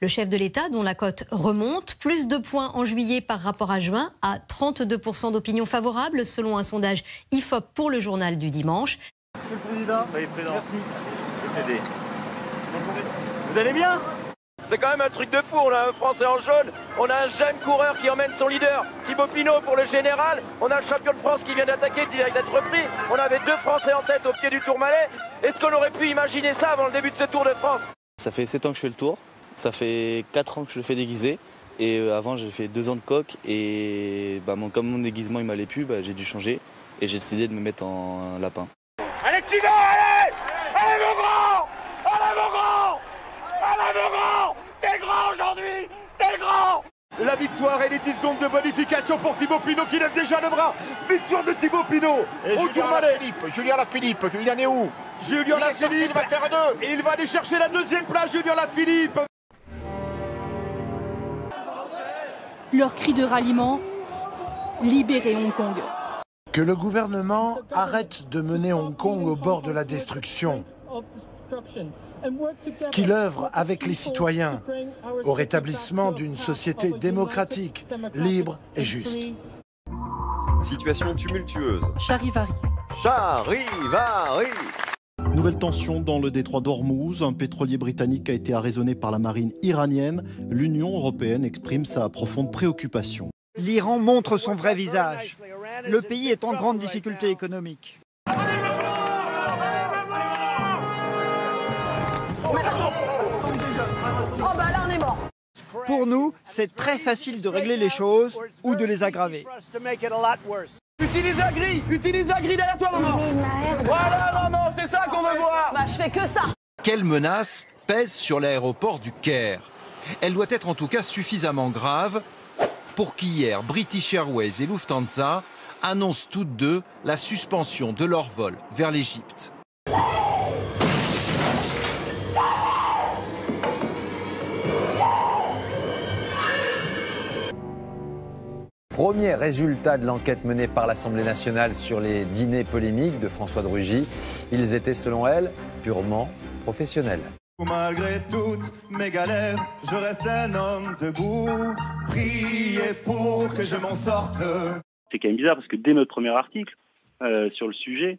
Le chef de l'État, dont la cote remonte, plus de points en juillet par rapport à juin, à 32% d'opinion favorable, selon un sondage IFOP pour le journal du dimanche. Monsieur le Président. Oui, Président. Merci. Vous allez bien? C'est quand même un truc de fou, on a un Français en jaune, on a un jeune coureur qui emmène son leader, Thibaut Pinot pour le général, on a le champion de France qui vient d'attaquer, qui vient d'être repris, on avait 2 Français en tête au pied du Tourmalet. Est-ce qu'on aurait pu imaginer ça avant le début de ce Tour de France? Ça fait 7 ans que je fais le Tour, ça fait 4 ans que je le fais déguisé, et avant j'ai fait 2 ans de coq, et comme mon déguisement il m'allait plus, j'ai dû changer, et j'ai décidé de me mettre en lapin. Allez Thibaut, allez! Allez mon grand! Allez mon grand! Allez mon grand! T'es grand aujourd'hui! T'es grand! La victoire et les 10 secondes de bonification pour Thibaut Pinot qui lève déjà le bras. Victoire de Thibaut Pinot au Tourmalet. Julien Lafilippe, il en est où? Julien Lafilippe, il va faire 2. Et il va aller chercher la 2e place, Julien Lafilippe. Leur cri de ralliement, libérer Hong Kong. Que le gouvernement arrête de mener Hong Kong au bord de la destruction. Qu'il œuvre avec les citoyens au rétablissement d'une société démocratique, libre et juste. Situation tumultueuse. Charivari. Charivari. Nouvelle tension dans le détroit d'Ormuz. Un pétrolier britannique a été arraisonné par la marine iranienne. L'Union européenne exprime sa profonde préoccupation. L'Iran montre son vrai visage. Le pays est en grande difficulté économique. Pour nous, c'est très facile de régler les choses ou de les aggraver. Utilise la grille derrière toi, maman. Voilà, maman, c'est ça qu'on veut voir. Je fais que ça. Quelle menace pèse sur l'aéroport du Caire? Elle doit être en tout cas suffisamment grave pour qu'hier, British Airways et Lufthansa annoncent toutes deux la suspension de leur vol vers l'Égypte. Premier résultat de l'enquête menée par l'Assemblée nationale sur les dîners polémiques de François de Rugy. Ils étaient, selon elle, purement professionnels. Malgré toutes mes galères, je reste un homme debout. Priez pour que je m'en sorte. C'est quand même bizarre parce que dès notre premier article sur le sujet,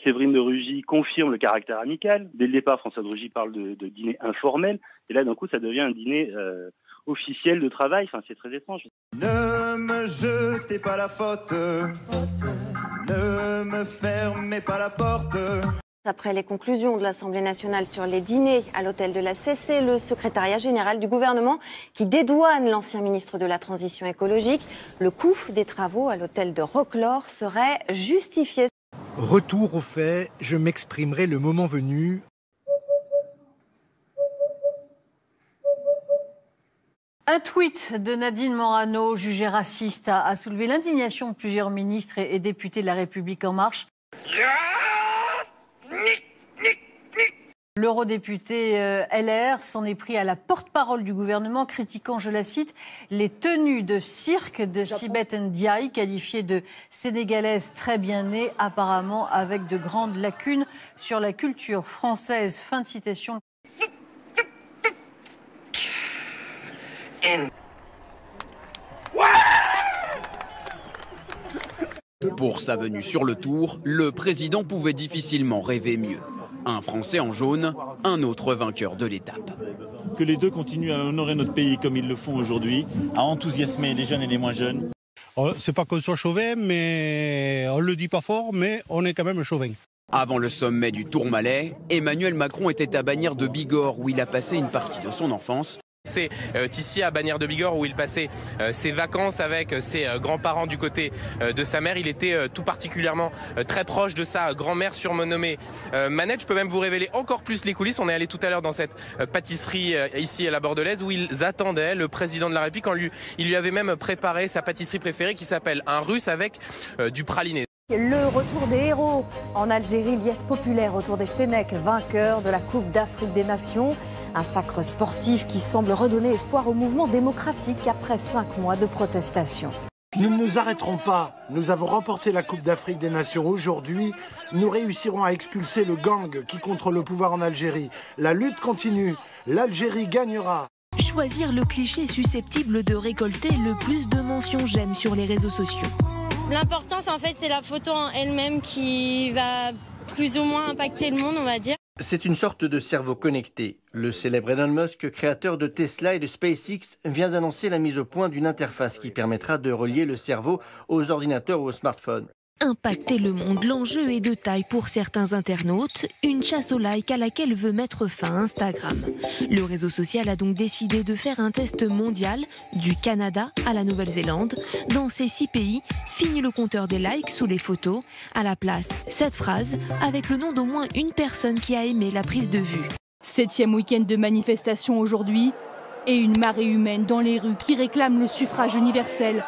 Séverine de Rugy confirme le caractère amical. Dès le départ, François de Rugy parle de dîner informel. Et là, d'un coup, ça devient un dîner officiel de travail. Enfin, c'est très étrange. Ne me jetez pas la faute. Ne me fermez pas la porte. Après les conclusions de l'Assemblée nationale sur les dîners à l'hôtel de la CC, le secrétariat général du gouvernement qui dédouane l'ancien ministre de la Transition écologique, le coût des travaux à l'hôtel de Roquelaure serait justifié. Retour aux faits, je m'exprimerai le moment venu. Un tweet de Nadine Morano, jugée raciste, a soulevé l'indignation de plusieurs ministres et députés de La République En Marche. L'eurodéputé LR s'en est pris à la porte-parole du gouvernement, critiquant, je la cite, les tenues de cirque de Sibeth Ndiaye, qualifiée de sénégalaise très bien née, apparemment avec de grandes lacunes sur la culture française. Fin de citation. Pour sa venue sur le tour, le président pouvait difficilement rêver mieux. Un Français en jaune, un autre vainqueur de l'étape. Que les deux continuent à honorer notre pays comme ils le font aujourd'hui, à enthousiasmer les jeunes et les moins jeunes. C'est pas qu'on soit chauvin, mais on le dit pas fort, mais on est quand même chauvin. Avant le sommet du Tourmalet, Emmanuel Macron était à Bagnères de Bigorre où il a passé une partie de son enfance. C'est ici à Bagnères de Bigorre où il passait ses vacances avec ses grands-parents du côté de sa mère. Il était tout particulièrement très proche de sa grand-mère surnommée Manette. Je peux même vous révéler encore plus les coulisses. On est allé tout à l'heure dans cette pâtisserie ici à la Bordelaise où ils attendaient le président de la République. Il lui avait même préparé sa pâtisserie préférée qui s'appelle un russe avec du praliné. Le retour des héros en Algérie, liesse populaire autour des Fennecs, vainqueurs de la Coupe d'Afrique des Nations. Un sacre sportif qui semble redonner espoir au mouvement démocratique après 5 mois de protestation. Nous ne nous arrêterons pas. Nous avons remporté la Coupe d'Afrique des Nations aujourd'hui. Nous réussirons à expulser le gang qui contrôle le pouvoir en Algérie. La lutte continue. L'Algérie gagnera. choisir le cliché susceptible de récolter le plus de mentions j'aime sur les réseaux sociaux. L'importance, en fait, c'est la photo en elle-même qui va plus ou moins impacter le monde, on va dire. C'est une sorte de cerveau connecté. Le célèbre Elon Musk, créateur de Tesla et de SpaceX, vient d'annoncer la mise au point d'une interface qui permettra de relier le cerveau aux ordinateurs ou aux smartphones. Impacter le monde, l'enjeu est de taille pour certains internautes, une chasse aux likes à laquelle veut mettre fin Instagram. Le réseau social a donc décidé de faire un test mondial, du Canada à la Nouvelle-Zélande. Dans ces 6 pays, fini le compteur des likes sous les photos. À la place, cette phrase avec le nom d'au moins une personne qui a aimé la prise de vue. 7e week-end de manifestation aujourd'hui et une marée humaine dans les rues qui réclame le suffrage universel.